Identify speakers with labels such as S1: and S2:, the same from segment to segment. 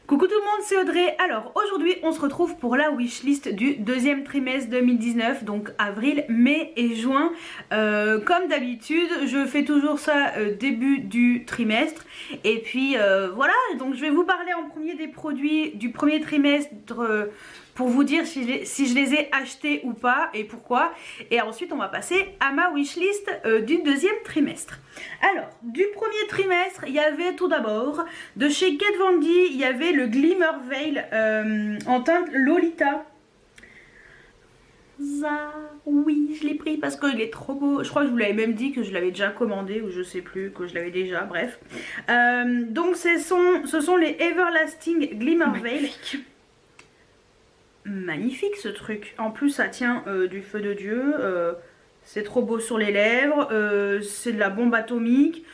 S1: Coucou tout le monde, c'est Audrey. Alors aujourd'hui on se retrouve pour la wishlist du deuxième trimestre 2019, donc avril, mai et juin. Comme d'habitude je fais toujours ça début du trimestre. Et puis voilà, donc je vais vous parler en premier des produits du premier trimestre pour vous dire si je les ai achetés ou pas et pourquoi. Et ensuite on va passer à ma wishlist du deuxième trimestre. Alors du premier trimestre il y avait tout d'abord de chez Kat Von D, il y avait le Glimmer Veil en teinte Lolita. Ça, oui, je l'ai pris parce qu'il est trop beau. Je crois que je vous l'avais même dit que je l'avais déjà commandé ou je sais plus, que je l'avais déjà, bref. Donc ce sont les Everlasting Glimmer Veil. Magnifique ce truc. En plus ça tient du feu de Dieu. C'est trop beau sur les lèvres. C'est de la bombe atomique.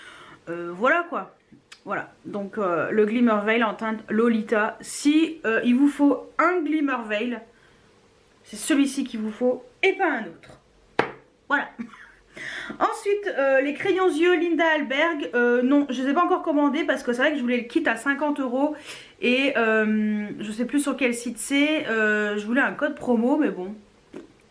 S1: Voilà quoi. Voilà. Donc le Glimmer Veil en teinte Lolita. Si il vous faut un Glimmer Veil, c'est celui-ci qu'il vous faut et pas un autre. Voilà. Ensuite, les crayons yeux Linda Alberg, non, je ne les ai pas encore commandés parce que c'est vrai que je voulais le kit à 50 € et je sais plus sur quel site c'est. Je voulais un code promo, mais bon,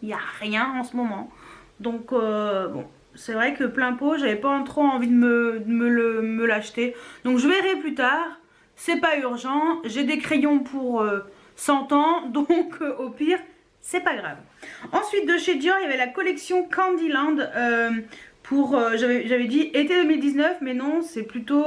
S1: il n'y a rien en ce moment. Donc, bon, c'est vrai que plein pot, j'avais pas trop envie de me l'acheter. Donc, je verrai plus tard. C'est pas urgent. J'ai des crayons pour 100 ans, donc au pire, c'est pas grave. Ensuite de chez Dior il y avait la collection Candyland pour j'avais dit été 2019 mais non c'est plutôt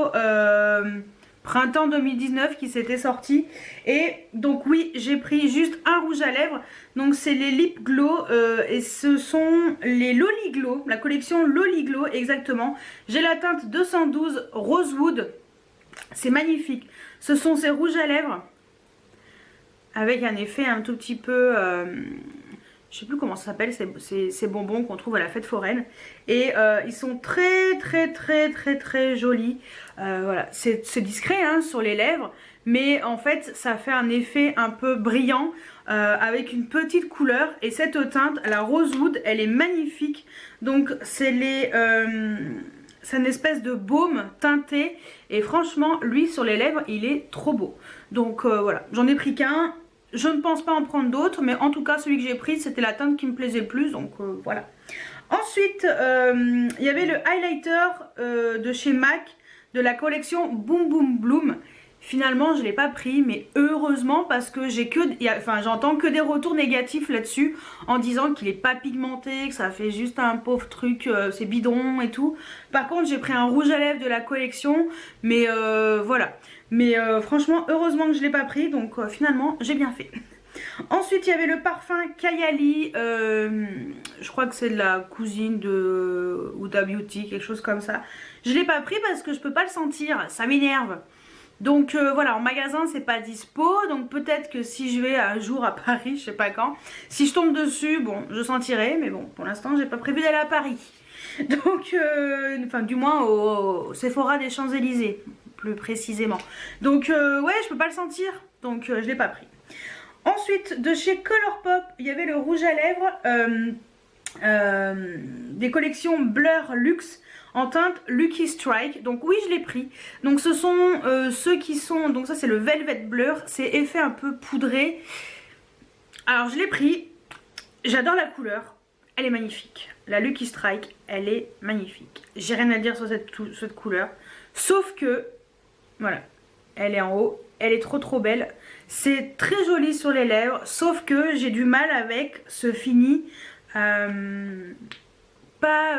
S1: printemps 2019 qui s'était sorti. Et donc oui j'ai pris juste un rouge à lèvres, donc c'est les Lip Glow et ce sont les Loli Glow, la collection Loli Glow exactement. J'ai la teinte 212 Rosewood, c'est magnifique. Ce sont ces rouges à lèvres avec un effet un tout petit peu, je sais plus comment ça s'appelle, ces bonbons qu'on trouve à la fête foraine. Et ils sont très jolis. Voilà, c'est discret hein, sur les lèvres, mais en fait ça fait un effet un peu brillant avec une petite couleur. Et cette teinte, la Rosewood, elle est magnifique. Donc c'est c'est une espèce de baume teinté et franchement lui sur les lèvres il est trop beau. Donc voilà, j'en ai pris qu'un. Je ne pense pas en prendre d'autres, mais en tout cas celui que j'ai pris c'était la teinte qui me plaisait le plus, donc voilà. Ensuite il y avait le highlighter de chez MAC de la collection Boom Boom Bloom. Finalement je ne l'ai pas pris, mais heureusement parce que j'entends que des retours négatifs là-dessus en disant qu'il n'est pas pigmenté, que ça fait juste un pauvre truc, c'est bidon et tout. Par contre j'ai pris un rouge à lèvres de la collection, mais voilà. Mais franchement heureusement que je ne l'ai pas pris, donc finalement j'ai bien fait. Ensuite il y avait le parfum Kayali, je crois que c'est de la cousine de Huda Beauty, quelque chose comme ça. Je ne l'ai pas pris parce que je peux pas le sentir, ça m'énerve. Donc voilà, en magasin c'est pas dispo, donc peut-être que si je vais un jour à Paris, je sais pas quand, si je tombe dessus, bon je sentirai, mais bon pour l'instant j'ai pas prévu d'aller à Paris. Donc, enfin du moins au Sephora des Champs-Élysées, plus précisément. Donc ouais je peux pas le sentir, donc je l'ai pas pris. Ensuite de chez Colourpop, il y avait le rouge à lèvres des collections Blur Luxe en teinte Lucky Strike. Donc oui je l'ai pris. Donc ce sont ceux qui sont, donc ça c'est le Velvet Blur, c'est effet un peu poudré. Alors je l'ai pris, j'adore la couleur, elle est magnifique. La Lucky Strike elle est magnifique. J'ai rien à dire sur cette couleur, sauf que voilà, elle est en haut, elle est trop belle. C'est très joli sur les lèvres, sauf que j'ai du mal avec ce fini pas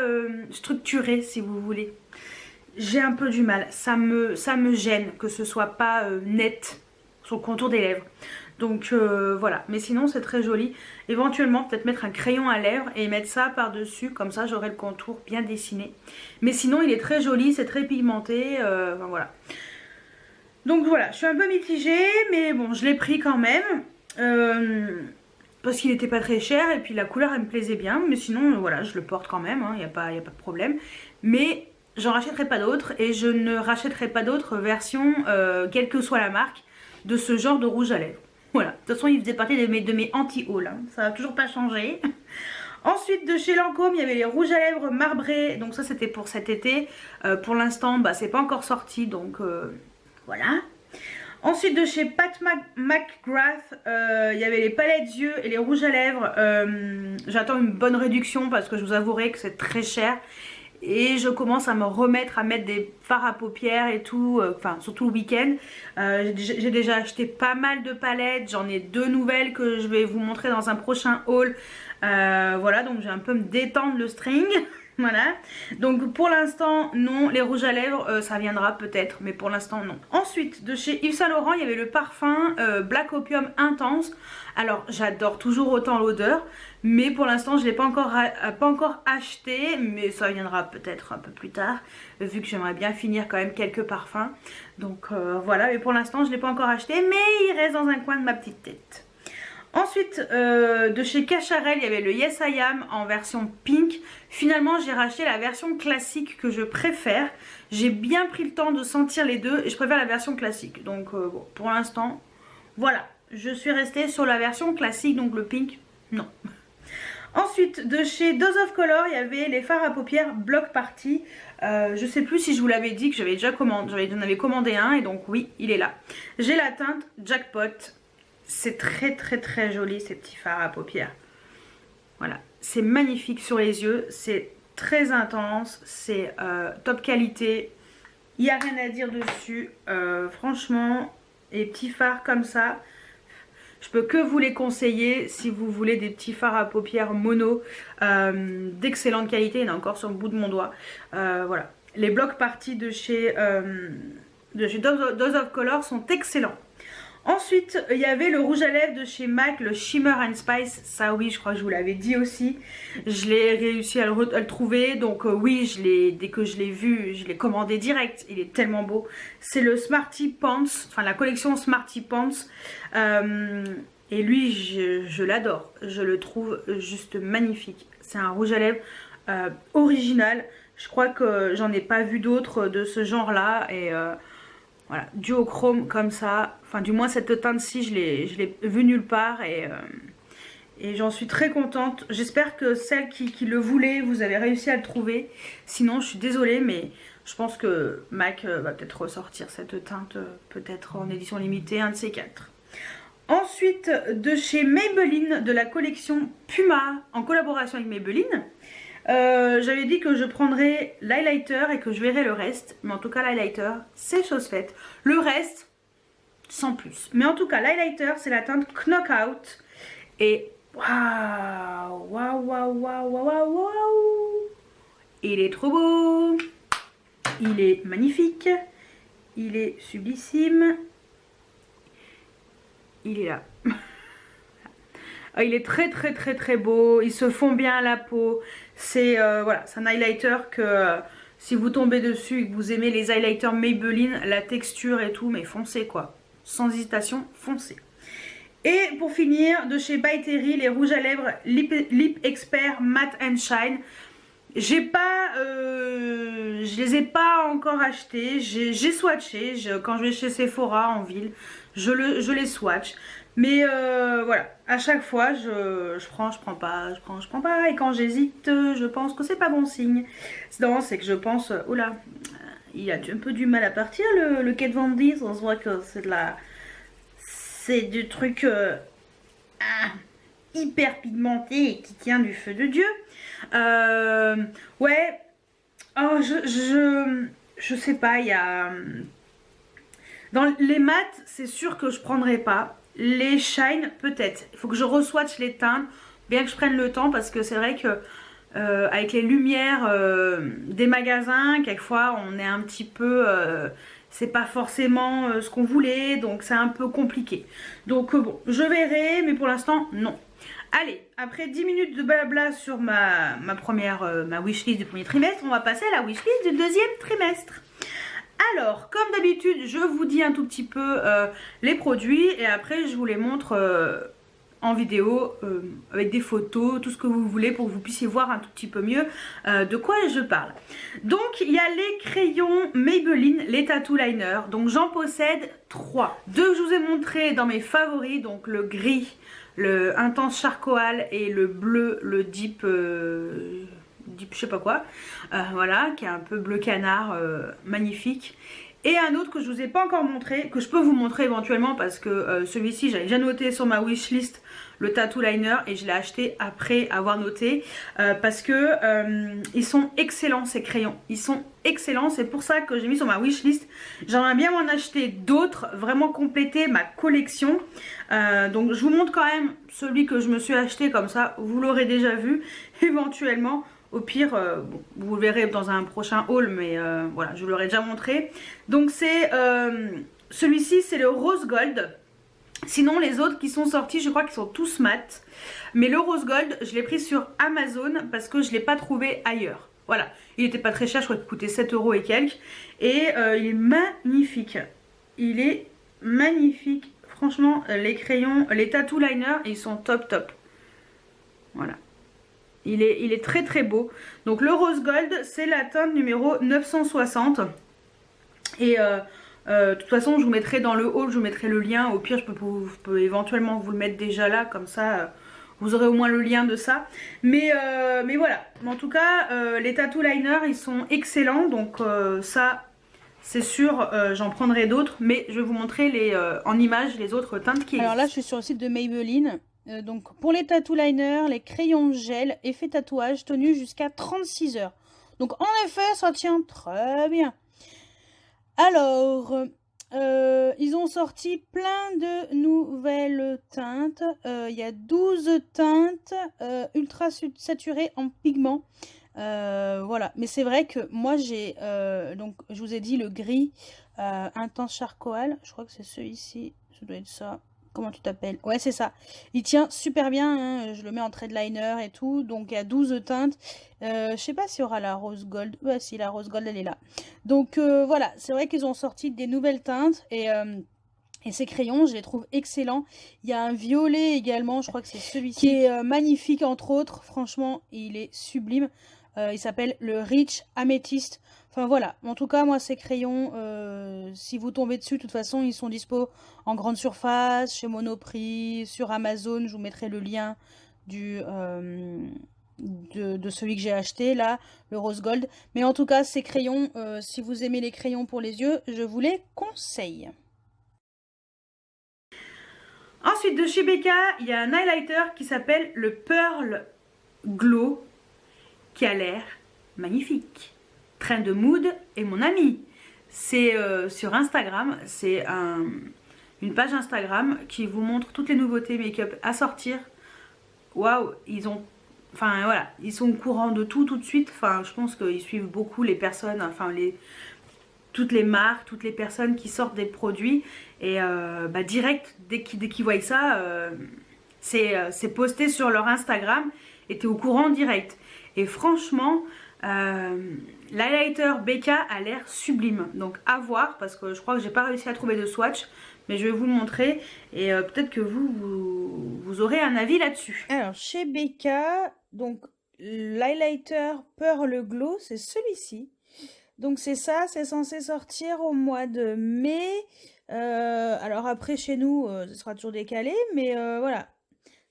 S1: structuré si vous voulez. J'ai un peu du mal, ça me gêne que ce soit pas net sur le contour des lèvres. Donc voilà, mais sinon c'est très joli. Éventuellement peut-être mettre un crayon à lèvres et mettre ça par dessus, comme ça j'aurai le contour bien dessiné. Mais sinon il est très joli, c'est très pigmenté, enfin, voilà. Donc voilà, je suis un peu mitigée, mais bon je l'ai pris quand même. Parce qu'il n'était pas très cher et puis la couleur elle me plaisait bien. Mais sinon voilà, je le porte quand même, il n'y a pas de problème. Mais j'en rachèterai pas d'autres et je ne rachèterai pas d'autres versions, quelle que soit la marque, de ce genre de rouge à lèvres. Voilà, de toute façon il faisait partie de mes anti-hauls, hein. Ça n'a toujours pas changé. Ensuite de chez Lancôme il y avait les rouges à lèvres marbrés. Donc ça c'était pour cet été. Pour l'instant bah, c'est pas encore sorti donc voilà. Ensuite de chez Pat McGrath, il y avait les palettes yeux et les rouges à lèvres. J'attends une bonne réduction parce que je vous avouerai que c'est très cher. Et je commence à me remettre à mettre des fards à paupières et tout, enfin surtout le week-end. J'ai déjà acheté pas mal de palettes, j'en ai 2 nouvelles que je vais vous montrer dans un prochain haul. Voilà, donc j'ai un peu me détendre le string. Voilà, donc pour l'instant non, les rouges à lèvres ça viendra peut-être, mais pour l'instant non. Ensuite de chez Yves Saint Laurent il y avait le parfum Black Opium Intense. Alors j'adore toujours autant l'odeur, mais pour l'instant je ne l'ai pas encore acheté, mais ça viendra peut-être un peu plus tard, vu que j'aimerais bien finir quand même quelques parfums. Donc voilà, mais pour l'instant je ne l'ai pas encore acheté, mais il reste dans un coin de ma petite tête. Ensuite, de chez Cacharel, il y avait le Yes I Am en version pink. Finalement, j'ai racheté la version classique que je préfère. J'ai bien pris le temps de sentir les deux et je préfère la version classique. Donc, bon, pour l'instant, voilà. Je suis restée sur la version classique, donc le pink, non. Ensuite, de chez Dose of Color, il y avait les fards à paupières Block Party. Je sais plus si je vous l'avais dit que j'avais déjà commandé, j'en avais commandé un et donc oui, il est là. J'ai la teinte Jackpot. C'est très joli ces petits fards à paupières. Voilà, c'est magnifique sur les yeux, c'est très intense, c'est top qualité. Il n'y a rien à dire dessus. Franchement, les petits fards comme ça, je peux que vous les conseiller si vous voulez des petits fards à paupières mono d'excellente qualité. Il y en a encore sur le bout de mon doigt. Voilà, les Block Party de chez Dose of Color sont excellents. Ensuite, il y avait le rouge à lèvres de chez MAC, le Shimmer and Spice. Ça oui, je crois que je vous l'avais dit aussi. Je l'ai réussi à le trouver. Donc oui, dès que je l'ai vu, je l'ai commandé direct. Il est tellement beau. C'est le Smarty Pants, enfin la collection Smarty Pants. Et lui, je l'adore. Je le trouve juste magnifique. C'est un rouge à lèvres original. Je crois que j'en ai pas vu d'autres de ce genre-là. Et... voilà, duochrome comme ça, enfin du moins cette teinte-ci je l'ai vue nulle part et j'en suis très contente. J'espère que celle qui le voulait, vous avez réussi à le trouver. Sinon je suis désolée mais je pense que MAC va peut-être ressortir cette teinte, peut-être en édition limitée, un de ces 4. Ensuite de chez Maybelline, de la collection Puma en collaboration avec Maybelline. J'avais dit que je prendrais l'highlighter et que je verrais le reste. Mais en tout cas l'highlighter c'est chose faite. Le reste sans plus. Mais en tout cas l'highlighter c'est la teinte Knockout. Et waouh, waouh, waouh, waouh, waouh, waouh. Il est trop beau. Il est magnifique. Il est sublissime. Il est là. Il est très beau, il se fond bien à la peau. C'est voilà, c'est un highlighter que si vous tombez dessus et que vous aimez les highlighters Maybelline, la texture et tout, mais foncez quoi. Sans hésitation, foncez. Et pour finir, de chez By Terry, les rouges à lèvres Lip Expert Matte and Shine. Je les ai pas encore achetés, j'ai swatché, quand je vais chez Sephora en ville, je les swatch. Mais voilà, à chaque fois je prends pas, et quand j'hésite je pense que c'est pas bon signe. C'est que je pense, oula, il a un peu du mal à partir le Kat Von D, on se voit que c'est du truc hyper pigmenté et qui tient du feu de Dieu. Ouais, oh, je sais pas, il y a... Dans les mattes, c'est sûr que je prendrai pas. Les shine, peut-être. Il faut que je re-swatch les teintes, bien que je prenne le temps, parce que c'est vrai que avec les lumières des magasins, quelquefois on est un petit peu... c'est pas forcément ce qu'on voulait, donc c'est un peu compliqué. Donc bon, je verrai, mais pour l'instant, non. Allez, après 10 minutes de blabla sur ma wishlist du premier trimestre, on va passer à la wishlist du deuxième trimestre. Alors, comme d'habitude, je vous dis un tout petit peu les produits et après je vous les montre en vidéo avec des photos, tout ce que vous voulez pour que vous puissiez voir un tout petit peu mieux de quoi je parle. Donc, il y a les crayons Maybelline, les tattoo liners. Donc, j'en possède 3. 2 que je vous ai montré dans mes favoris, donc le gris, le intense charcoal et le bleu, le deep je sais pas quoi, voilà, qui est un peu bleu canard, magnifique. Et un autre que je vous ai pas encore montré, que je peux vous montrer éventuellement parce que celui-ci j'avais déjà noté sur ma wishlist, le tattoo liner, et je l'ai acheté après avoir noté parce que ils sont excellents ces crayons, ils sont excellents, c'est pour ça que j'ai mis sur ma wishlist. J'aimerais bien m'en acheter d'autres, vraiment compléter ma collection. Donc je vous montre quand même celui que je me suis acheté, comme ça vous l'aurez déjà vu éventuellement. Au pire, bon, vous le verrez dans un prochain haul, mais voilà, je vous l'aurais déjà montré. Donc c'est celui-ci, c'est le rose gold. Sinon les autres qui sont sortis, je crois qu'ils sont tous mat. Mais le rose gold, je l'ai pris sur Amazon parce que je ne l'ai pas trouvé ailleurs. Voilà, il n'était pas très cher, je crois qu'il coûtait 7 € et quelques. Et il est magnifique. Il est magnifique. Franchement, les crayons, les tattoo liners, ils sont top top. Voilà. Il est très très beau. Donc le rose gold, c'est la teinte numéro 960. Et de toute façon, je vous mettrai dans le haul, je vous mettrai le lien. Au pire, je peux éventuellement vous le mettre déjà là, comme ça, vous aurez au moins le lien de ça. Mais voilà. En tout cas, les tattoo liners, ils sont excellents. Donc ça, c'est sûr, j'en prendrai d'autres. Mais je vais vous montrer en image les autres teintes qui existent.
S2: Alors là, je suis sur le site de Maybelline. Donc pour les tattoo liners, les crayons gel, effet tatouage, tenue jusqu'à 36 heures. Donc en effet, ça tient très bien. Alors, ils ont sorti plein de nouvelles teintes. Il y a 12 teintes ultra saturées en pigments. Voilà, mais c'est vrai que moi j'ai, donc je vous ai dit le gris intense charcoal. Je crois que c'est celui-ci, ça doit être ça. Comment tu t'appelles? Ouais, c'est ça. Il tient super bien, hein. Je le mets en trade liner et tout. Donc, il y a 12 teintes. Je sais pas s'il y aura la rose gold. Ouais, si, la rose gold, elle est là. Donc, voilà. C'est vrai qu'ils ont sorti des nouvelles teintes. Et ces crayons, je les trouve excellents. Il y a un violet également. Je crois que c'est celui-ci. Qui est magnifique, entre autres. Franchement, il est sublime. Il s'appelle le Rich Amethyst. Enfin voilà, en tout cas moi ces crayons, si vous tombez dessus, de toute façon ils sont dispo en grande surface, chez Monoprix, sur Amazon, je vous mettrai le lien de celui que j'ai acheté là, le rose gold. Mais en tout cas ces crayons, si vous aimez les crayons pour les yeux, je vous les conseille.
S1: Ensuite de chez Becca, il y a un highlighter qui s'appelle le Pearl Glow, qui a l'air magnifique. Train de Mood est mon ami. C'est sur Instagram, c'est une page Instagram qui vous montre toutes les nouveautés make-up à sortir. Waouh, enfin voilà, ils sont au courant de tout de suite. Enfin, je pense qu'ils suivent beaucoup les personnes, enfin toutes les marques, toutes les personnes qui sortent des produits. Et direct, dès qu'ils voient ça, c'est posté sur leur Instagram et t'es au courant direct. Et franchement, l'highlighter Becca a l'air sublime. Donc à voir, parce que je crois que j'ai pas réussi à trouver de swatch. Mais je vais vous le montrer et peut-être que vous aurez un avis là-dessus.
S2: Alors chez Becca, donc l'highlighter Pearl Glow, c'est celui-ci. Donc c'est ça, c'est censé sortir au mois de mai. Alors après chez nous, ce sera toujours décalé, mais voilà.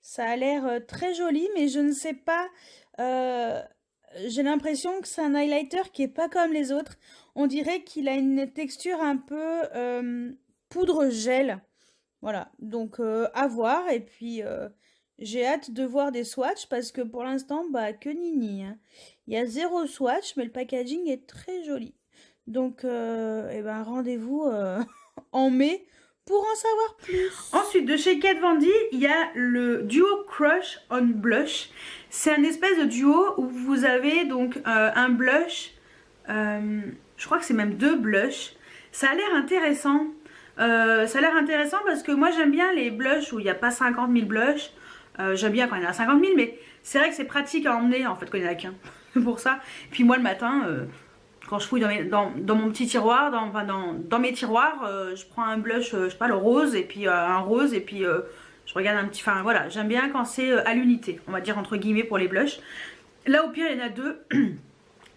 S2: Ça a l'air très joli, mais je ne sais pas. J'ai l'impression que c'est un highlighter qui est pas comme les autres. On dirait qu'il a une texture un peu poudre gel. Voilà, donc à voir. Et puis j'ai hâte de voir des swatchs parce que pour l'instant, bah que nini, hein. Il y a 0 swatch, mais le packaging est très joli. Donc rendez-vous en mai pour en savoir plus.
S1: Ensuite, de chez Kat Von D, il y a le duo Crush on Blush. C'est un espèce de duo où vous avez donc un blush, je crois que c'est même 2 blushs. Ça a l'air intéressant. Parce que moi j'aime bien les blushs où il n'y a pas 50 000 blushs. J'aime bien quand il y en a 50 000, mais c'est vrai que c'est pratique à emmener en fait quand il n'y en a qu'un. Pour ça. Puis moi le matin, quand je fouille dans mon petit tiroir, dans mes tiroirs, je prends un blush, je sais pas, le rose, et puis un rose, et puis je regarde un petit... Enfin voilà, j'aime bien quand c'est à l'unité, on va dire entre guillemets pour les blushs. Là au pire il y en a 2,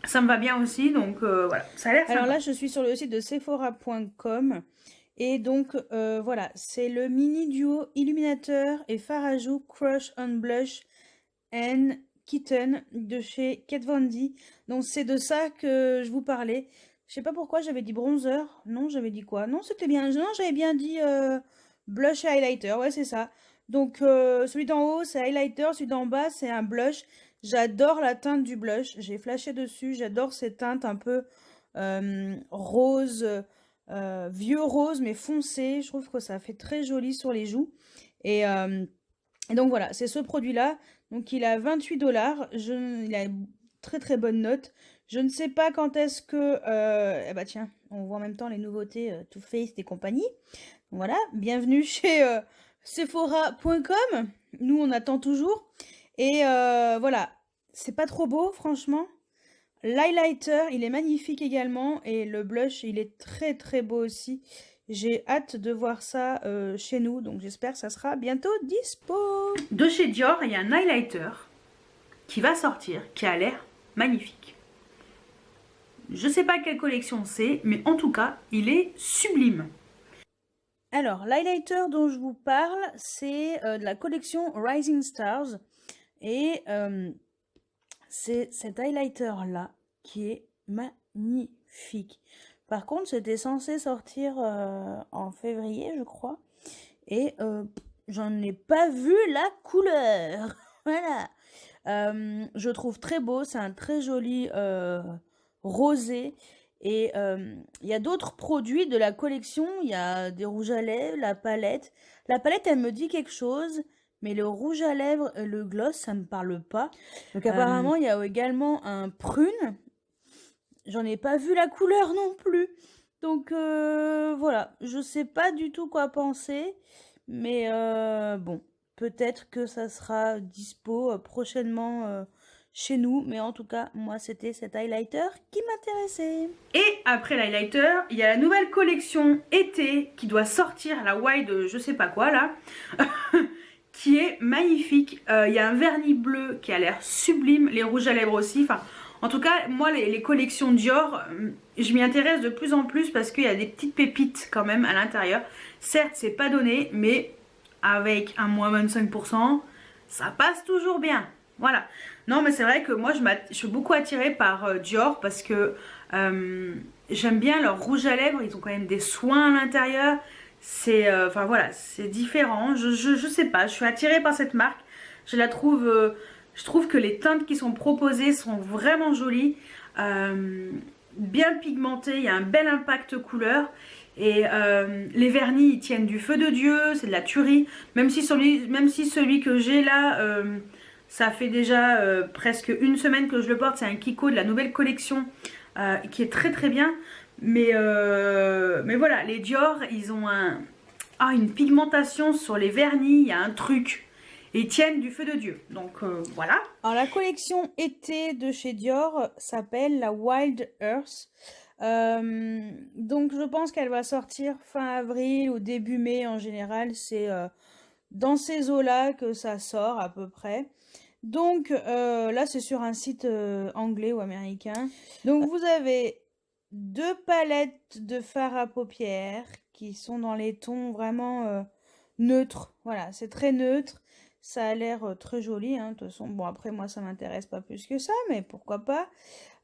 S1: ça me va bien aussi, donc voilà, ça a l'air sympa.
S2: Alors là je suis sur le site de Sephora.com. Et donc voilà, c'est le mini duo illuminateur et fard à joues Crush on Blush and Kitten de chez Kat Von D. Donc c'est de ça que je vous parlais. Je sais pas pourquoi j'avais dit bronzer. Non, j'avais dit quoi? Non, c'était bien. Non, j'avais bien dit blush et highlighter. Ouais, c'est ça. Donc, celui d'en haut, c'est highlighter. Celui d'en bas, c'est un blush. J'adore la teinte du blush. J'ai flashé dessus. J'adore ces teintes un peu rose, vieux rose, mais foncé. Je trouve que ça fait très joli sur les joues. Et donc voilà, c'est ce produit-là. Donc il a 28 $. Il a une très très bonne note. Je ne sais pas quand est-ce que... eh bah tiens, on voit en même temps les nouveautés Too Faced et compagnie. Voilà, bienvenue chez Sephora.com. Nous, on attend toujours. Et voilà, c'est pas trop beau, franchement. L'highlighter, il est magnifique également. Et le blush, il est très très beau aussi. J'ai hâte de voir ça chez nous. Donc j'espère que ça sera bientôt dispo.
S1: De chez Dior, il y a un highlighter qui va sortir, qui a l'air magnifique. Je sais pas quelle collection c'est, mais en tout cas, il est sublime.
S2: Alors, l'highlighter dont je vous parle, c'est de la collection Rising Stars. Et c'est cet highlighter-là qui est magnifique. Par contre, c'était censé sortir en février, je crois. Et j'en ai pas vu la couleur. Voilà. Je trouve très beau. C'est un très joli rosé. Et il y a d'autres produits de la collection. Il y a des rouges à lèvres, la palette. La palette, elle me dit quelque chose. Mais le rouge à lèvres, le gloss, ça me parle pas. Donc apparemment, il y a également un prune. J'en ai pas vu la couleur non plus. Donc voilà, je sais pas du tout quoi penser. Mais bon, peut-être que ça sera dispo prochainement chez nous. Mais en tout cas, moi, c'était cet highlighter qui m'intéressait.
S1: Et après l'highlighter, il y a la nouvelle collection été qui doit sortir, la wide je sais pas quoi là, qui est magnifique. Il y a un vernis bleu qui a l'air sublime, les rouges à lèvres aussi. Enfin, en tout cas, moi les collections Dior, je m'y intéresse de plus en plus parce qu'il y a des petites pépites quand même à l'intérieur. Certes, c'est pas donné, mais avec un moins 25%, ça passe toujours bien. Voilà. Non, mais c'est vrai que moi, je suis beaucoup attirée par Dior parce que j'aime bien leur rouge à lèvres. Ils ont quand même des soins à l'intérieur. C'est, enfin voilà, c'est différent. Je sais pas, je suis attirée par cette marque. Je la trouve, je trouve que les teintes qui sont proposées sont vraiment jolies. Bien pigmentées, il y a un bel impact couleur. Et les vernis, ils tiennent du feu de Dieu, c'est de la tuerie. Même si celui que j'ai là, ça fait déjà presque une semaine que je le porte. C'est un Kiko de la nouvelle collection qui est très très bien. Mais voilà, les Dior, ils ont une pigmentation sur les vernis, il y a un truc. Et ils tiennent du feu de Dieu. Donc voilà.
S2: Alors la collection été de chez Dior s'appelle la Wild Earth. Donc je pense qu'elle va sortir fin avril ou début mai en général. C'est dans ces eaux-là que ça sort à peu près. Donc là c'est sur un site anglais ou américain. Donc vous avez 2 palettes de fard à paupières qui sont dans les tons vraiment neutres. Voilà, c'est très neutre. Ça a l'air très joli, hein, de toute façon. Bon, après, moi, ça m'intéresse pas plus que ça, mais pourquoi pas.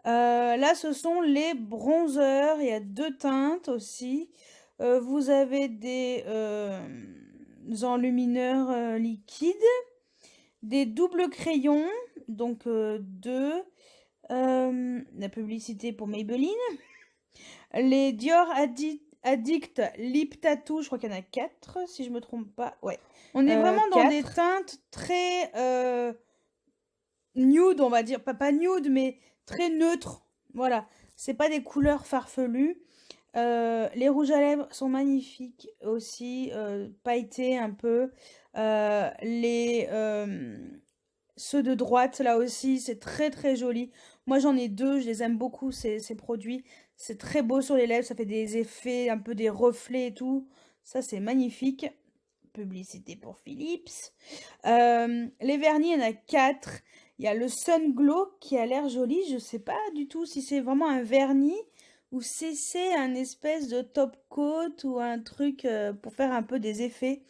S2: Là, ce sont les bronzers. Il y a 2 teintes aussi. Vous avez des enlumineurs liquides. Des doubles crayons. Donc, 2. La publicité pour Maybelline. Les Dior Addict Lip Tattoo, je crois qu'il y en a 4, si je me trompe pas. Ouais. On est vraiment dans 4. Des teintes très nude, on va dire. Pas nude, mais très neutres. Voilà. C'est pas des couleurs farfelues. Les rouges à lèvres sont magnifiques aussi. Pailletés un peu. Ceux de droite, là aussi, c'est très très joli. Moi, j'en ai 2, je les aime beaucoup, ces produits. C'est très beau sur les lèvres, ça fait des effets, un peu des reflets et tout. Ça, c'est magnifique. Publicité pour Philips. Les vernis, il y en a 4. Il y a le Sun Glow qui a l'air joli. Je sais pas du tout si c'est vraiment un vernis ou si c'est un espèce de top coat ou un truc pour faire un peu des effets.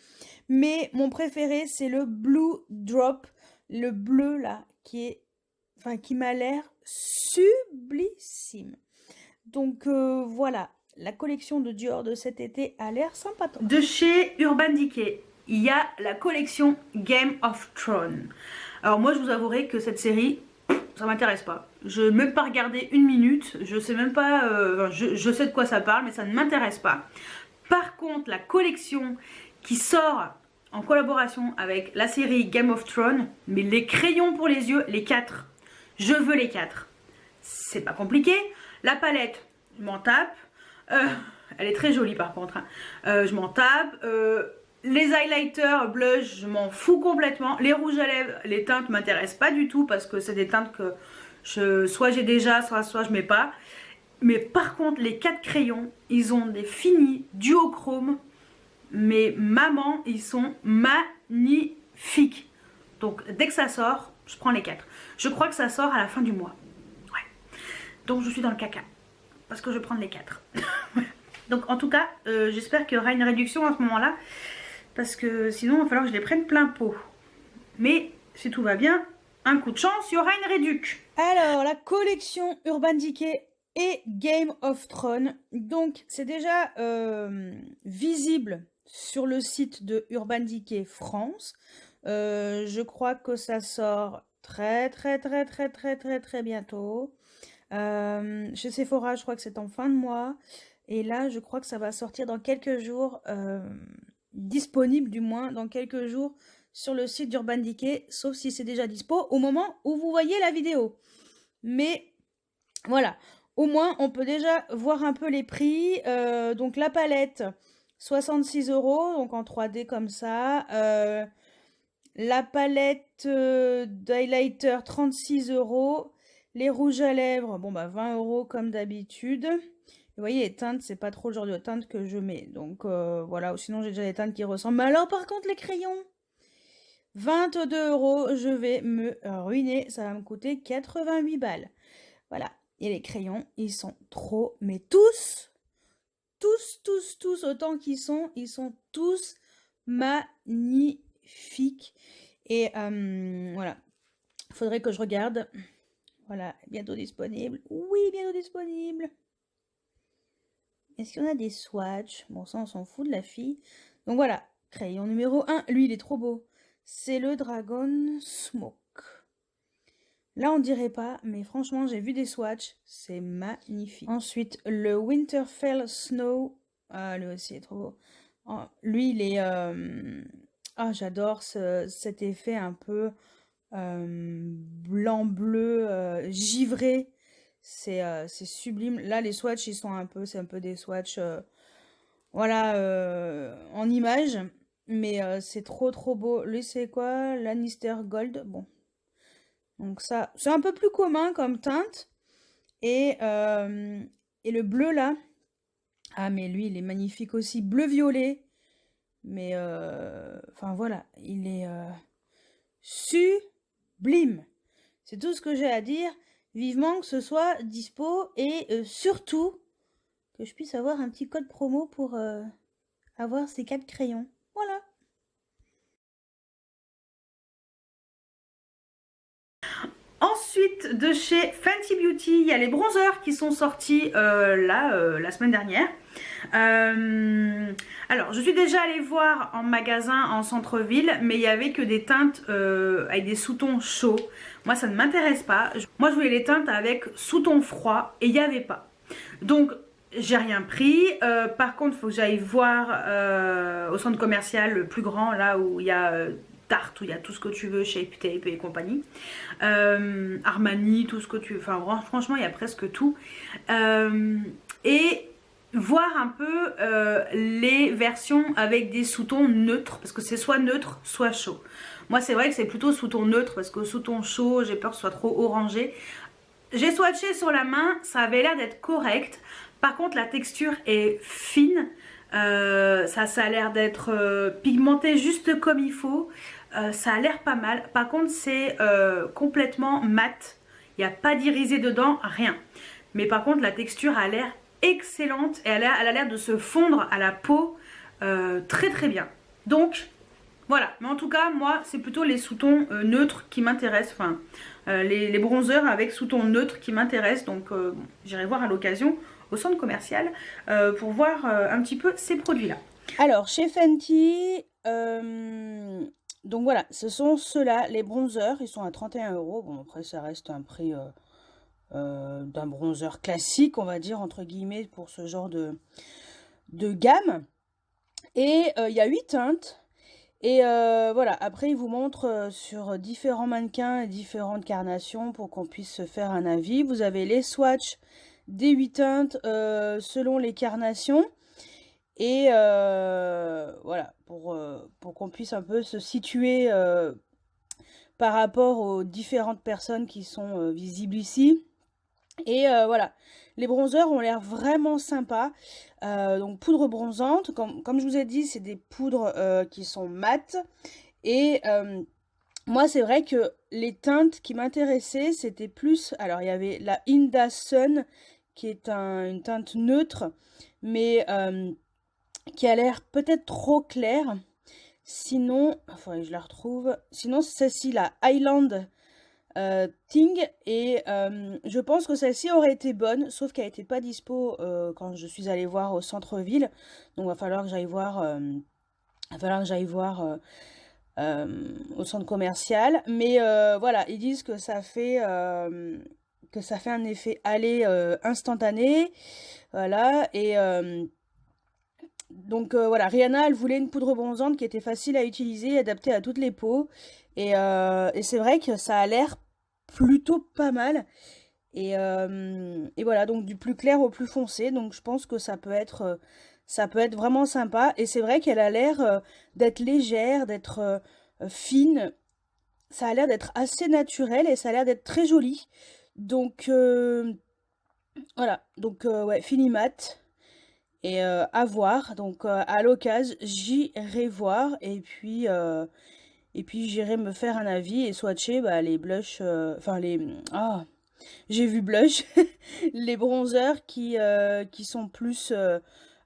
S2: Mais mon préféré, c'est le Blue Drop. Le bleu, là, qui m'a l'air sublissime. Donc voilà, la collection de Dior de cet été a l'air sympa.
S1: De chez Urban Decay, il y a la collection Game of Thrones. Alors moi je vous avouerai que cette série, ça m'intéresse pas. Je n'ai même pas regardé une minute, je sais même pas, je sais de quoi ça parle, mais ça ne m'intéresse pas. Par contre, la collection qui sort en collaboration avec la série Game of Thrones, mais les crayons pour les yeux, les 4. Je veux les 4. C'est pas compliqué. La palette, je m'en tape. Elle est très jolie par contre. Hein. Je m'en tape. Les highlighters, blush, je m'en fous complètement. Les rouges à lèvres, les teintes m'intéressent pas du tout parce que c'est des teintes que soit j'ai déjà, soit je mets pas. Mais par contre, les 4 crayons, ils ont des finis duochrome. Mais maman, ils sont magnifiques. Donc dès que ça sort, je prends les 4. Je crois que ça sort à la fin du mois. Ouais. Donc je suis dans le caca. Parce que je vais prendre les 4. Donc en tout cas, j'espère qu'il y aura une réduction à ce moment-là. Parce que sinon, il va falloir que je les prenne plein pot. Mais si tout va bien, un coup de chance, il y aura une réduc.
S2: Alors, la collection Urban Decay et Game of Thrones. Donc, c'est déjà visible sur le site de Urban Decay France. Je crois que ça sort très bientôt. Chez Sephora, je crois que c'est en fin de mois. Et là, je crois que ça va sortir dans quelques jours, disponible du moins dans quelques jours sur le site d'Urban Decay, sauf si c'est déjà dispo au moment où vous voyez la vidéo. Mais voilà, au moins on peut déjà voir un peu les prix. Donc la palette, 66 €, donc en 3D comme ça. La palette d'highlighter, 36 €. Les rouges à lèvres, bon bah 20 € comme d'habitude. Vous voyez, les teintes, c'est pas trop le genre de teintes que je mets. Donc voilà, sinon j'ai déjà des teintes qui ressemblent. Mais alors par contre, les crayons, 22 €, je vais me ruiner. Ça va me coûter 88 balles. Voilà. Et les crayons, ils sont trop, mais tous, autant qu'ils sont, ils sont tous magnifiques. Et voilà. Il faudrait que je regarde. Voilà, bientôt disponible. Oui, bientôt disponible. Est-ce qu'il y en a des swatchs? Bon, ça, on s'en fout de la fille. Donc voilà, crayon numéro 1. Lui, il est trop beau. C'est le Dragon Smoke. Là, on dirait pas, mais franchement, j'ai vu des swatchs. C'est magnifique. Ensuite, le Winterfell Snow. Ah, lui aussi, il est trop beau. Oh, lui, il est... Ah, j'adore cet effet un peu blanc-bleu, givré. C'est sublime. Là, les swatchs, ils sont c'est un peu des swatchs, voilà, en image. Mais c'est trop beau. Lui, c'est quoi? Lannister Gold. Bon. Donc ça, c'est un peu plus commun comme teinte. Et le bleu, là. Ah, mais lui, il est magnifique aussi. Bleu-violet. Mais, enfin, voilà. Il est sublime. C'est tout ce que j'ai à dire. Vivement que ce soit dispo et surtout que je puisse avoir un petit code promo pour avoir ces 4 crayons. Voilà.
S1: Ensuite, de chez Fenty Beauty, il y a les bronzers qui sont sortis la semaine dernière. Alors, je suis déjà allée voir en magasin en centre-ville, mais il n'y avait que des teintes avec des sous-tons chauds. Moi, ça ne m'intéresse pas. Moi, je voulais les teintes avec sous-tons froid et il n'y avait pas. Donc, j'ai rien pris. Par contre, il faut que j'aille voir au centre commercial le plus grand, là où il y a... Tarte, où il y a tout ce que tu veux, Shape Tape et compagnie, Armani, tout ce que tu veux, enfin franchement il y a presque tout, et voir un peu les versions avec des sous-tons neutres, parce que c'est soit neutre soit chaud. Moi c'est vrai que c'est plutôt sous-ton neutre, parce que sous-ton chaud j'ai peur que ce soit trop orangé. J'ai swatché sur la main, ça avait l'air d'être correct, par contre la texture est fine. Ça a l'air d'être pigmenté juste comme il faut. Ça a l'air pas mal. Par contre, c'est complètement mat. Il n'y a pas d'irisé dedans, rien. Mais par contre, la texture a l'air excellente et elle a l'air de se fondre à la peau très bien. Donc, voilà. Mais en tout cas, moi, c'est plutôt les sous-tons neutres qui m'intéressent. Enfin, les bronzers avec sous-ton neutre qui m'intéressent. Donc bon, j'irai voir à l'occasion au centre commercial pour voir un petit peu ces produits-là.
S2: Alors, chez Fenty, donc voilà, ce sont ceux-là, les bronzers, ils sont à 31 €. Bon, après, ça reste un prix d'un bronzer classique, on va dire, entre guillemets, pour ce genre de gamme. Et il y a 8 teintes. Et voilà, après, ils vous montrent sur différents mannequins et différentes carnations pour qu'on puisse se faire un avis. Vous avez les swatchs des 8 teintes selon les carnations. Et voilà, pour qu'on puisse un peu se situer par rapport aux différentes personnes qui sont visibles ici. Et voilà, les bronzers ont l'air vraiment sympas. Donc poudre bronzante, comme je vous ai dit, c'est des poudres qui sont mates. Et moi, c'est vrai que les teintes qui m'intéressaient, c'était plus... Alors, il y avait la Inda Sun, qui est une teinte neutre, mais qui a l'air peut-être trop claire. Sinon, il faudrait que je la retrouve. Sinon, c'est celle-ci, la Highland Ting. Et je pense que celle-ci aurait été bonne, sauf qu'elle n'était pas dispo quand je suis allée voir au centre-ville. Donc, il va falloir que j'aille voir... au centre commercial. Mais voilà, ils disent que ça fait un effet aller instantané. Voilà, et donc voilà, Rihanna, elle voulait une poudre bronzante qui était facile à utiliser, adaptée à toutes les peaux. Et c'est vrai que ça a l'air plutôt pas mal. Et voilà, donc du plus clair au plus foncé. Donc je pense que ça peut être vraiment sympa. Et c'est vrai qu'elle a l'air d'être légère, d'être fine. Ça a l'air d'être assez naturel et ça a l'air d'être très joli. Donc voilà, donc ouais, fini mat. Et à voir. Donc à l'occasion, j'irai voir. Et puis j'irai me faire un avis et swatcher les blushs. Enfin les... Ah, j'ai vu blush. Les bronzers qui sont plus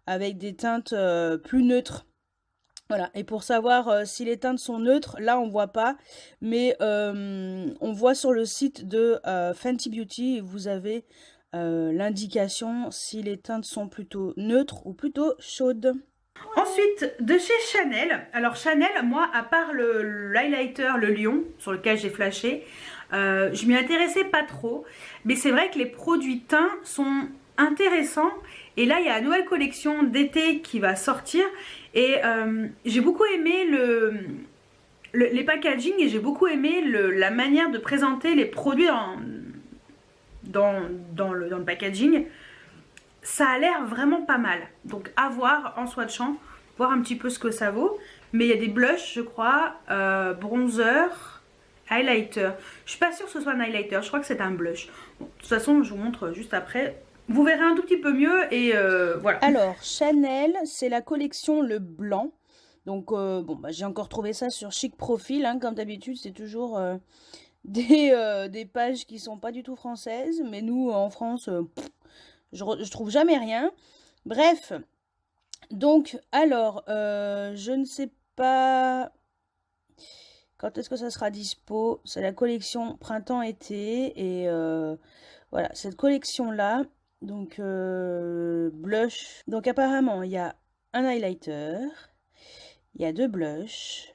S2: avec des teintes plus neutres. Voilà, et pour savoir si les teintes sont neutres, là on voit pas, mais on voit sur le site de Fenty Beauty, vous avez l'indication si les teintes sont plutôt neutres ou plutôt chaudes.
S1: Ensuite, de chez Chanel. Alors Chanel, moi, à part l'highlighter, le lion, sur lequel j'ai flashé, je m'y intéressais pas trop. Mais c'est vrai que les produits teints sont intéressants. Et là, il y a la nouvelle collection d'été qui va sortir. Et j'ai beaucoup aimé les packaging et j'ai beaucoup aimé la manière de présenter les produits dans le packaging. Ça a l'air vraiment pas mal. Donc à voir en swatchant, voir un petit peu ce que ça vaut. Mais il y a des blushs, je crois, bronzer, highlighter. Je suis pas sûre que ce soit un highlighter, je crois que c'est un blush. Bon, de toute façon, je vous montre juste après. Vous verrez un tout petit peu mieux et voilà.
S2: Alors, Chanel, c'est la collection le blanc. Donc, bon, j'ai encore trouvé ça sur Chic Profil. Hein, comme d'habitude, c'est toujours des pages qui sont pas du tout françaises. Mais nous, en France, je trouve jamais rien. Bref, donc, alors, je ne sais pas quand est-ce que ça sera dispo. C'est la collection printemps-été. Et voilà, cette collection-là... Donc, blush. Donc, apparemment, il y a un highlighter, il y a 2 blushs,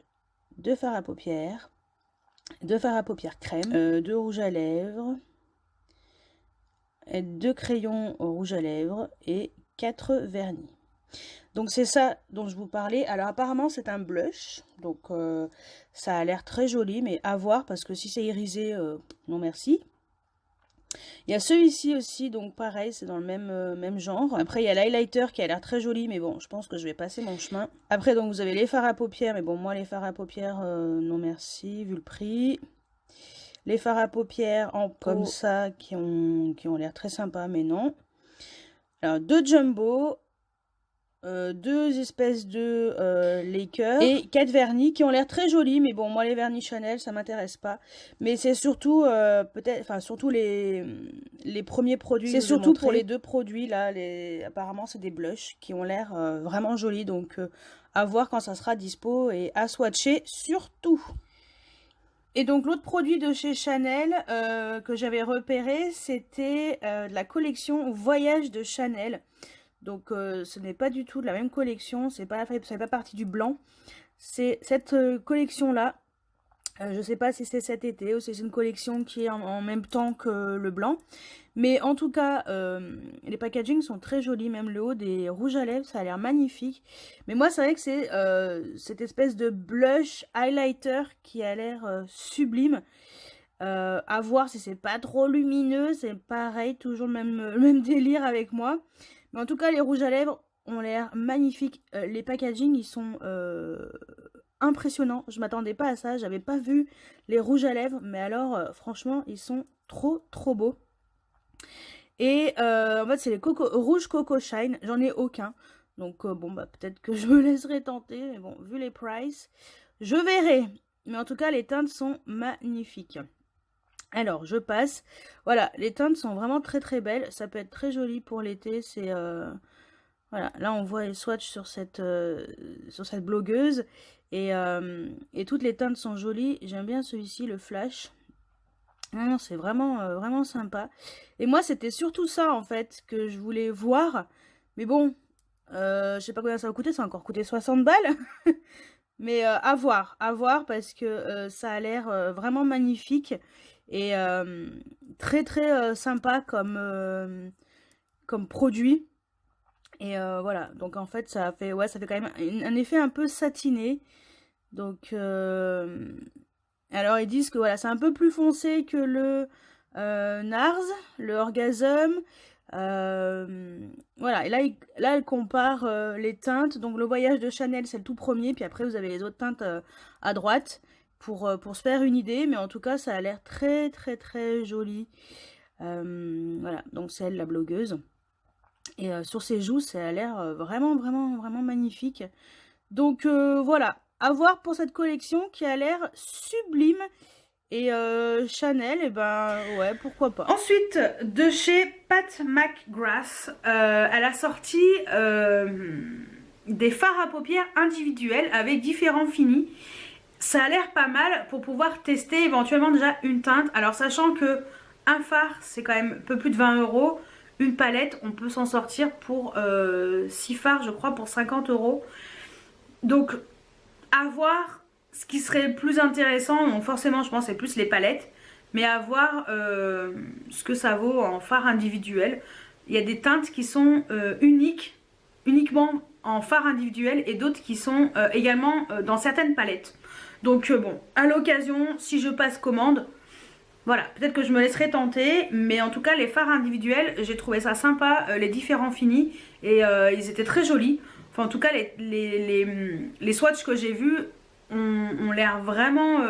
S2: 2 fards à paupières, 2 fards à paupières crème, 2 rouges à lèvres, 2 crayons au rouge à lèvres et 4 vernis. Donc, c'est ça dont je vous parlais. Alors, apparemment, c'est un blush. Donc, ça a l'air très joli, mais à voir parce que si c'est irisé, non merci. Il y a celui-ci aussi, donc pareil, c'est dans le même genre. Après, il y a l'highlighter qui a l'air très joli, mais bon, je pense que je vais passer mon chemin. Après, donc, vous avez les fards à paupières, mais bon, moi, les fards à paupières, non merci, vu le prix. Les fards à paupières en peau, comme ça, qui ont l'air très sympas, mais non. Alors, 2 jumbo, 2 espèces de liqueurs et 4 vernis qui ont l'air très jolis, mais bon, moi les vernis Chanel ça m'intéresse pas, mais c'est surtout surtout les premiers produits, c'est surtout pour les 2 produits là, apparemment c'est des blushs qui ont l'air vraiment jolis, donc à voir quand ça sera dispo et à swatcher surtout. Et donc l'autre produit de chez Chanel que j'avais repéré, c'était de la collection Voyage de Chanel. Donc ce n'est pas du tout de la même collection, ça fait pas partie du blanc. C'est cette collection-là. Je ne sais pas si c'est cet été ou si c'est une collection qui est en même temps que le blanc. Mais en tout cas, les packagings sont très jolis. Même le haut des rouges à lèvres, ça a l'air magnifique. Mais moi, c'est vrai que c'est cette espèce de blush highlighter qui a l'air sublime. À voir si c'est pas trop lumineux. C'est pareil, toujours le même délire avec moi. Mais en tout cas, les rouges à lèvres ont l'air magnifiques. Les packagings, ils sont impressionnants. Je m'attendais pas à ça. J'avais pas vu les rouges à lèvres. Mais alors, franchement, ils sont trop beaux. Et en fait, c'est les rouges Coco Shine. J'en ai aucun. Donc, bon, bah, peut-être que je me laisserai tenter. Mais bon, vu les prices, je verrai. Mais en tout cas, les teintes sont magnifiques. Alors, je passe. Voilà, les teintes sont vraiment très belles. Ça peut être très joli pour l'été. C'est voilà, là on voit les swatchs sur cette blogueuse. Et toutes les teintes sont jolies. J'aime bien celui-ci, le flash. Non, c'est vraiment sympa. Et moi, c'était surtout ça, en fait, que je voulais voir. Mais bon, je sais pas combien ça va coûter. Ça a encore coûté 60 balles. Mais à voir, parce que ça a l'air vraiment magnifique. Et très sympa comme produit. Et voilà, donc en fait, ça fait quand même un effet un peu satiné. Donc... alors ils disent que voilà, c'est un peu plus foncé que le NARS, le Orgasm. Voilà, et là elle compare les teintes. Donc le Voyage de Chanel, c'est le tout premier. Puis après, vous avez les autres teintes à droite pour se faire une idée. Mais en tout cas, ça a l'air très joli. Voilà, donc c'est elle la blogueuse. Et sur ses joues, ça a l'air vraiment magnifique. Donc voilà. À voir pour cette collection qui a l'air sublime. Et Chanel, et ben ouais, pourquoi pas.
S1: Ensuite, de chez Pat McGrath, elle a sorti des fards à paupières individuels avec différents finis. Ça a l'air pas mal pour pouvoir tester éventuellement déjà une teinte. Alors sachant que un fard, c'est quand même un peu plus de 20 €. Une palette, on peut s'en sortir pour 6 fards, je crois, pour 50 €. Donc, à voir ce qui serait le plus intéressant. Donc forcément, je pense c'est plus les palettes. Mais à voir ce que ça vaut en fard individuel. Il y a des teintes qui sont uniquement en fard individuel. Et d'autres qui sont également dans certaines palettes. Donc bon, à l'occasion, si je passe commande, voilà, peut-être que je me laisserai tenter. Mais en tout cas, les fards individuels, j'ai trouvé ça sympa, les différents finis. Et ils étaient très jolis. Enfin, en tout cas, les swatchs que j'ai vus ont l'air vraiment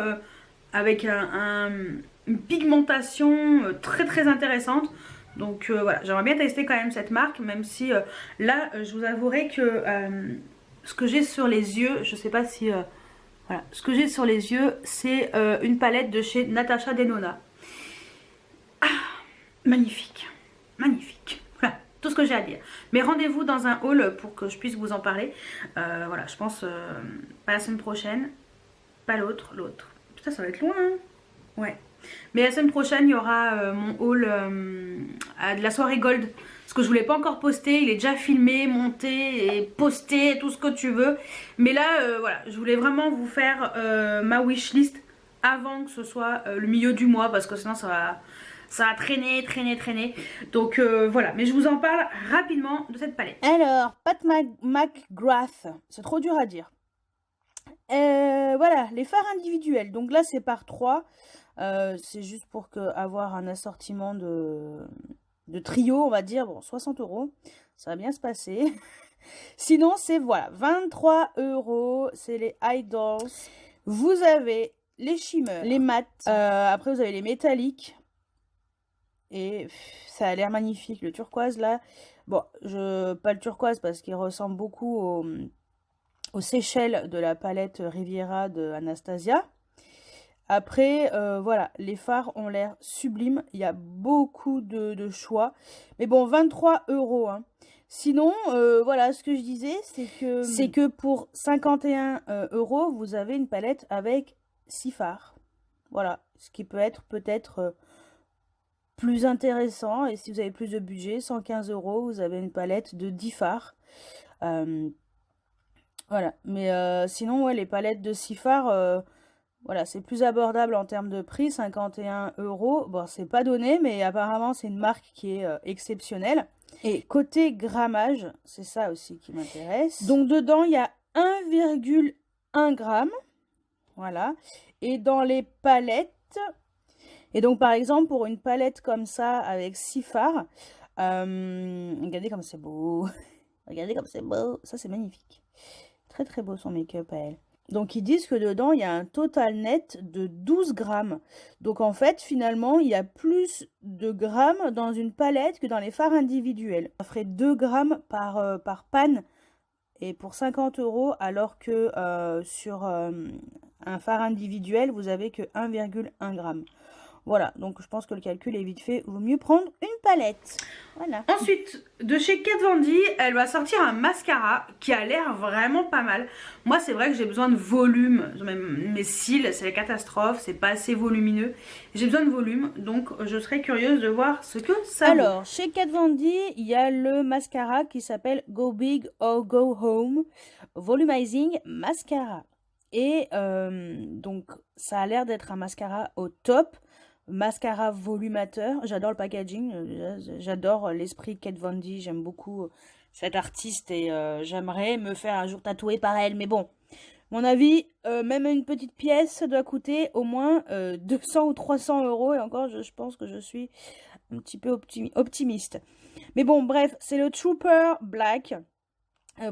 S1: avec une pigmentation très intéressante. Donc voilà, j'aimerais bien tester quand même cette marque. Même si là, je vous avouerai que ce que j'ai sur les yeux, je sais pas si... voilà, ce que j'ai sur les yeux, c'est une palette de chez Natasha Denona. Ah, magnifique, magnifique. Voilà, tout ce que j'ai à dire. Mais rendez-vous dans un haul pour que je puisse vous en parler. Voilà, je pense pas la semaine prochaine, pas l'autre. Putain, ça va être loin, hein. Ouais. Mais la semaine prochaine, il y aura mon haul de la soirée Gold. Parce que je voulais pas encore poster, il est déjà filmé, monté et posté, tout ce que tu veux. Mais là, voilà, je voulais vraiment vous faire ma wishlist avant que ce soit le milieu du mois. Parce que sinon, ça va traîner. Donc voilà, mais je vous en parle rapidement de cette palette.
S2: Alors, Pat McGrath, c'est trop dur à dire. Voilà, les fards individuels. Donc là, c'est par 3. C'est juste pour avoir un assortiment de trio, on va dire. Bon, 60 €. Ça va bien se passer. Sinon, c'est voilà, 23 €. C'est les Idols. Vous avez les shimmers, les mats. Après, vous avez les métalliques. Et ça a l'air magnifique. Le turquoise, là. Bon, pas le turquoise parce qu'il ressemble beaucoup aux Seychelles de la palette Riviera de Anastasia. Après, voilà, les fards ont l'air sublimes. Il y a beaucoup de choix. Mais bon, 23 €. Hein. Sinon, voilà, ce que je disais, c'est que pour 51 €, vous avez une palette avec 6 fards. Voilà, ce qui peut être peut-être plus intéressant. Et si vous avez plus de budget, 115 €, vous avez une palette de 10 fards. Voilà, mais sinon, ouais, les palettes de 6 fards, voilà, c'est plus abordable en termes de prix, 51 €. Bon, c'est pas donné, mais apparemment, c'est une marque qui est exceptionnelle. Et côté grammage, c'est ça aussi qui m'intéresse. Donc, dedans, il y a 1,1 g. Voilà. Et dans les palettes, et donc, par exemple, pour une palette comme ça, avec 6 fards, regardez comme c'est beau. Regardez comme c'est beau. Ça, c'est magnifique. Très, très beau son make-up à elle. Donc, ils disent que dedans, il y a un total net de 12 grammes. Donc, en fait, finalement, il y a plus de grammes dans une palette que dans les fards individuels. Ça ferait 2 grammes par panne et pour 50 €, alors que sur un fard individuel, vous avez que 1,1 g. Voilà, donc je pense que le calcul est vite fait. Vaut mieux prendre une palette. Voilà.
S1: Ensuite, de chez Kat Von D, elle va sortir un mascara qui a l'air vraiment pas mal. Moi, c'est vrai que j'ai besoin de volume. Même mes cils, c'est la catastrophe, c'est pas assez volumineux. J'ai besoin de volume, donc je serais curieuse de voir ce que ça vaut.
S2: Alors, chez Kat Von D, il y a le mascara qui s'appelle Go Big or Go Home Volumizing Mascara. Et donc, ça a l'air d'être un mascara au top. Mascara volumateur, j'adore le packaging, j'adore l'esprit Kat Von D, j'aime beaucoup cette artiste et j'aimerais me faire un jour tatouer par elle, mais bon, mon avis, même une petite pièce doit coûter au moins 200 ou 300 € et encore je pense que je suis un petit peu optimiste. Mais bon, bref, c'est le Trooper Black.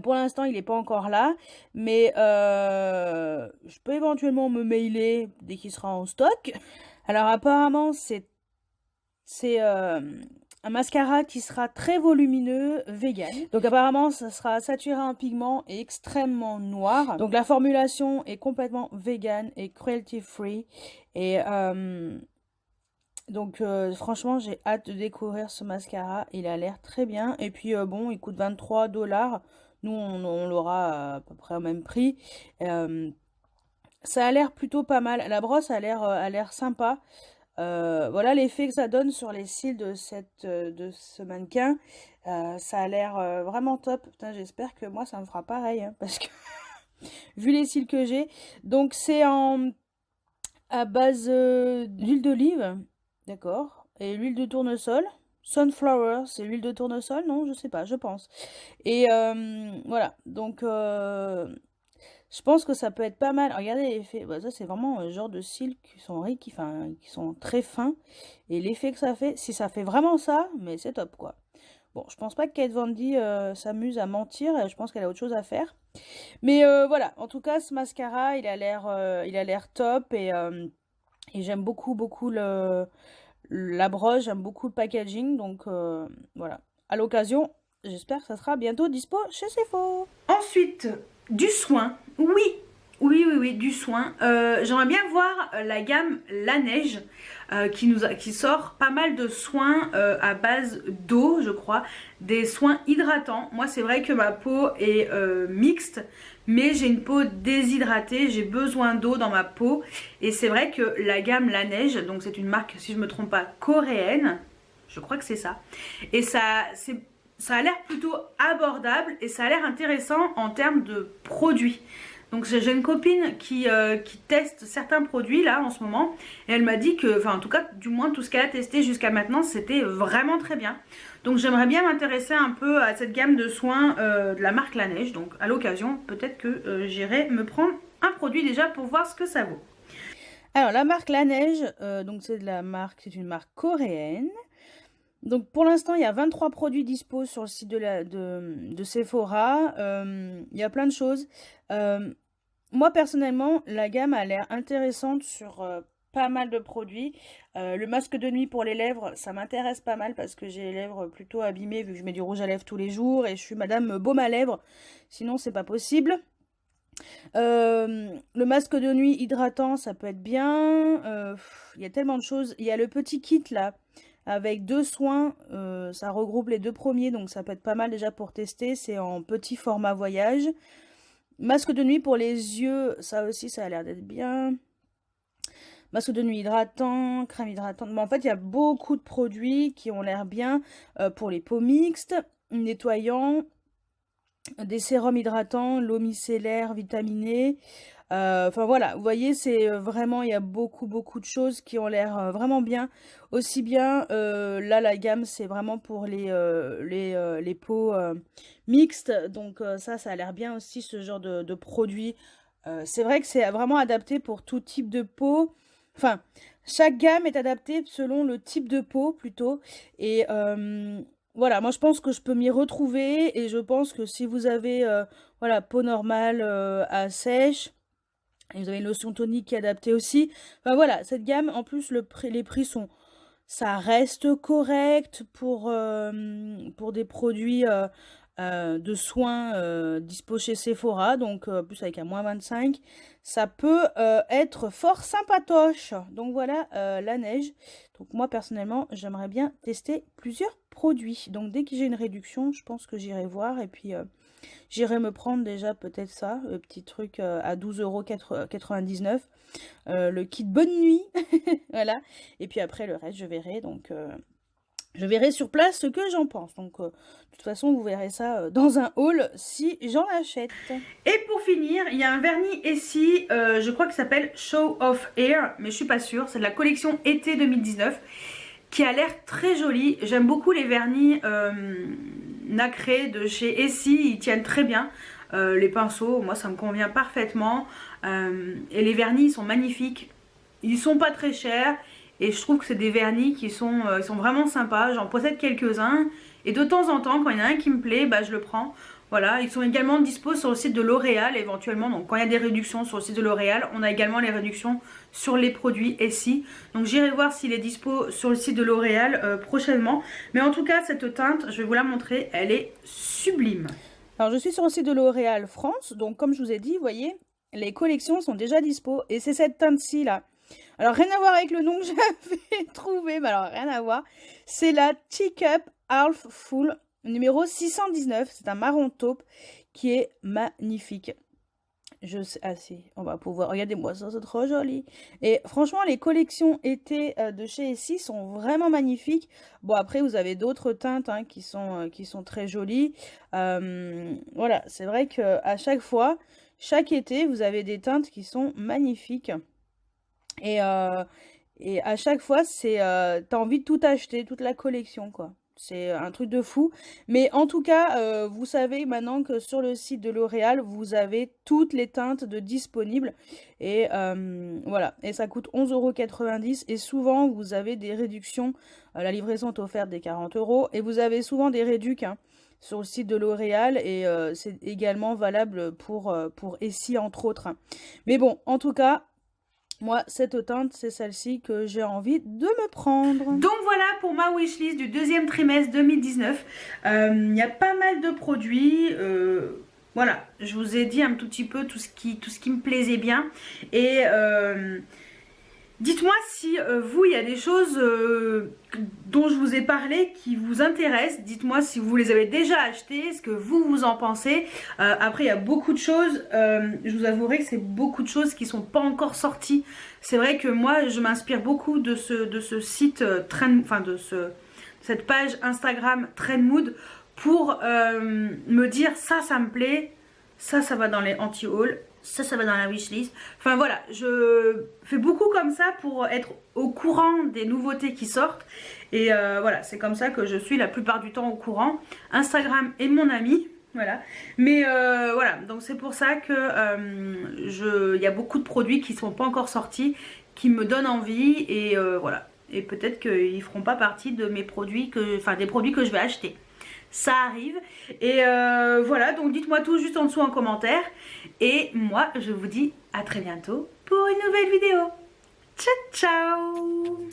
S2: Pour l'instant, il n'est pas encore là, mais je peux éventuellement me mailer dès qu'il sera en stock. Alors apparemment, c'est un mascara qui sera très volumineux, vegan. Donc apparemment, ça sera saturé en pigments et extrêmement noir. Donc la formulation est complètement vegan et cruelty free. Et donc franchement, j'ai hâte de découvrir ce mascara. Il a l'air très bien. Et puis bon, il coûte 23 $. Nous, on l'aura à peu près au même prix. Ça a l'air plutôt pas mal. La brosse a l'air sympa. Voilà l'effet que ça donne sur les cils de ce mannequin. Ça a l'air vraiment top. Putain, j'espère que moi, ça me fera pareil. Hein, parce que, vu les cils que j'ai. Donc, c'est à base d'huile d'olive. D'accord. Et l'huile de tournesol. Sunflower, c'est l'huile de tournesol, non? Je sais pas, je pense. Et voilà. Donc... je pense que ça peut être pas mal. Regardez l'effet. Bah, ça, c'est vraiment un genre de cils qui sont qui sont très fins. Et l'effet que ça fait, si ça fait vraiment ça, mais c'est top, quoi. Bon, je pense pas que Kat Von D s'amuse à mentir. Je pense qu'elle a autre chose à faire. Mais voilà. En tout cas, ce mascara, il a l'air top. Et j'aime beaucoup, beaucoup la broche. J'aime beaucoup le packaging. Donc, voilà. À l'occasion, j'espère que ça sera bientôt dispo chez Sephora.
S1: Ensuite, du soin. Oui, du soin. J'aimerais bien voir la gamme La Neige qui sort pas mal de soins à base d'eau, je crois. Des soins hydratants. Moi, c'est vrai que ma peau est mixte, mais j'ai une peau déshydratée. J'ai besoin d'eau dans ma peau. Et c'est vrai que la gamme La Neige, donc c'est une marque, si je ne me trompe pas, coréenne. Je crois que c'est ça. Et ça a l'air plutôt abordable et ça a l'air intéressant en termes de produits. Donc j'ai une copine qui teste certains produits là en ce moment. Et elle m'a dit que, enfin en tout cas du moins tout ce qu'elle a testé jusqu'à maintenant c'était vraiment très bien. Donc j'aimerais bien m'intéresser un peu à cette gamme de soins de la marque La Neige. Donc à l'occasion peut-être que j'irai me prendre un produit déjà pour voir ce que ça vaut.
S2: Alors la marque La Neige, donc c'est une marque coréenne. Donc pour l'instant, il y a 23 produits dispo sur le site de Sephora. Il y a plein de choses. Moi, personnellement, la gamme a l'air intéressante sur pas mal de produits. Le masque de nuit pour les lèvres, ça m'intéresse pas mal parce que j'ai les lèvres plutôt abîmées vu que je mets du rouge à lèvres tous les jours et je suis madame baume à lèvres. Sinon, c'est pas possible. Le masque de nuit hydratant, ça peut être bien. Il y a tellement de choses. Il y a le petit kit là. Avec 2 soins, ça regroupe les 2 premiers, donc ça peut être pas mal déjà pour tester. C'est en petit format voyage. Masque de nuit pour les yeux, ça aussi, ça a l'air d'être bien. masque de nuit hydratant, crème hydratante. Bon, en fait, il y a beaucoup de produits qui ont l'air bien pour les peaux mixtes, nettoyants, des sérums hydratants, l'eau micellaire vitaminée. Enfin voilà, vous voyez, c'est vraiment, il y a beaucoup de choses qui ont l'air vraiment bien. Aussi bien, là, la gamme, c'est vraiment pour les peaux mixtes. Donc ça a l'air bien aussi, ce genre de produit. C'est vrai que c'est vraiment adapté pour tout type de peau. Enfin, chaque gamme est adaptée selon le type de peau, plutôt. Et voilà, moi, je pense que je peux m'y retrouver. Et je pense que si vous avez, voilà, peau normale à sèche, et vous avez une lotion tonique qui est adaptée aussi. Enfin voilà, cette gamme, en plus, les prix sont... Ça reste correct pour des produits de soins dispo chez Sephora. Donc, plus avec un moins 25. Ça peut être fort sympatoche. Donc voilà, la neige. Donc moi, personnellement, j'aimerais bien tester plusieurs produits. Donc dès que j'ai une réduction, je pense que j'irai voir. Et puis... j'irai me prendre déjà peut-être ça, le petit truc à 12,99 €, le kit bonne nuit, voilà. Et puis après le reste, je verrai, donc je verrai sur place ce que j'en pense. Donc de toute façon, vous verrez ça dans un haul si j'en achète.
S1: Et pour finir, il y a un vernis Essie, je crois qu'il s'appelle Show of Air, mais je suis pas sûre, c'est de la collection été 2019. Qui a l'air très joli. J'aime beaucoup les vernis nacrés de chez Essie, ils tiennent très bien. Les pinceaux, moi ça me convient parfaitement. Et les vernis ils sont magnifiques. Ils sont pas très chers. Et je trouve que c'est des vernis qui sont, ils sont vraiment sympas. J'en possède quelques-uns. Et de temps en temps, quand il y en a un qui me plaît, bah, je le prends. Voilà, ils sont également dispo sur le site de L'Oréal éventuellement. Donc quand il y a des réductions sur le site de L'Oréal, on a également les réductions sur les produits Essie. Donc j'irai voir s'il est dispo sur le site de L'Oréal prochainement. Mais en tout cas, cette teinte, je vais vous la montrer, elle est sublime.
S2: Alors je suis sur le site de L'Oréal France. Donc comme je vous ai dit, vous voyez, les collections sont déjà dispo. Et c'est cette teinte-ci là. Alors rien à voir avec le nom que j'avais trouvé, mais alors rien à voir. C'est la Teacup Half Full numéro 619. C'est un marron taupe qui est magnifique. Je sais, ah si, on va pouvoir, regardez-moi ça, c'est trop joli. Et franchement, les collections été de chez Essie sont vraiment magnifiques. Bon, après, vous avez d'autres teintes hein, qui sont très jolies. Voilà, c'est vrai qu'à chaque fois, chaque été, vous avez des teintes qui sont magnifiques. Et à chaque fois, t'as envie de tout acheter, toute la collection, quoi. C'est un truc de fou. Mais en tout cas, vous savez maintenant que sur le site de L'Oréal, vous avez toutes les teintes disponibles. Et voilà. Et ça coûte 11,90 €. Et souvent, vous avez des réductions. La livraison est offerte des 40 €. Et vous avez souvent des réducs hein, sur le site de L'Oréal. Et c'est également valable pour Essie, entre autres. Mais bon, en tout cas... moi, cette teinte, c'est celle-ci que j'ai envie de me prendre.
S1: Donc voilà pour ma wishlist du deuxième trimestre 2019. Il y a pas mal de produits. Voilà, je vous ai dit un tout petit peu tout ce qui me plaisait bien. Et dites-moi si vous, il y a des choses dont je vous ai parlé qui vous intéressent. Dites-moi si vous les avez déjà achetées, ce que vous en pensez. Après, il y a beaucoup de choses. Je vous avouerai que c'est beaucoup de choses qui sont pas encore sorties. C'est vrai que moi, je m'inspire beaucoup de ce site cette page Instagram Trendmood pour me dire ça me plaît, ça va dans les anti-hauls. Ça va dans la wishlist. Enfin voilà, je fais beaucoup comme ça pour être au courant des nouveautés qui sortent. Et voilà, c'est comme ça que je suis la plupart du temps au courant. Instagram est mon ami, voilà. Mais voilà, donc c'est pour ça que il y a beaucoup de produits qui ne sont pas encore sortis, qui me donnent envie. Et voilà, et peut-être qu'ils ne feront pas partie de mes produits, des produits que je vais acheter. Ça arrive. Et voilà, donc dites-moi tout juste en dessous en commentaire. Et moi, je vous dis à très bientôt pour une nouvelle vidéo. Ciao, ciao!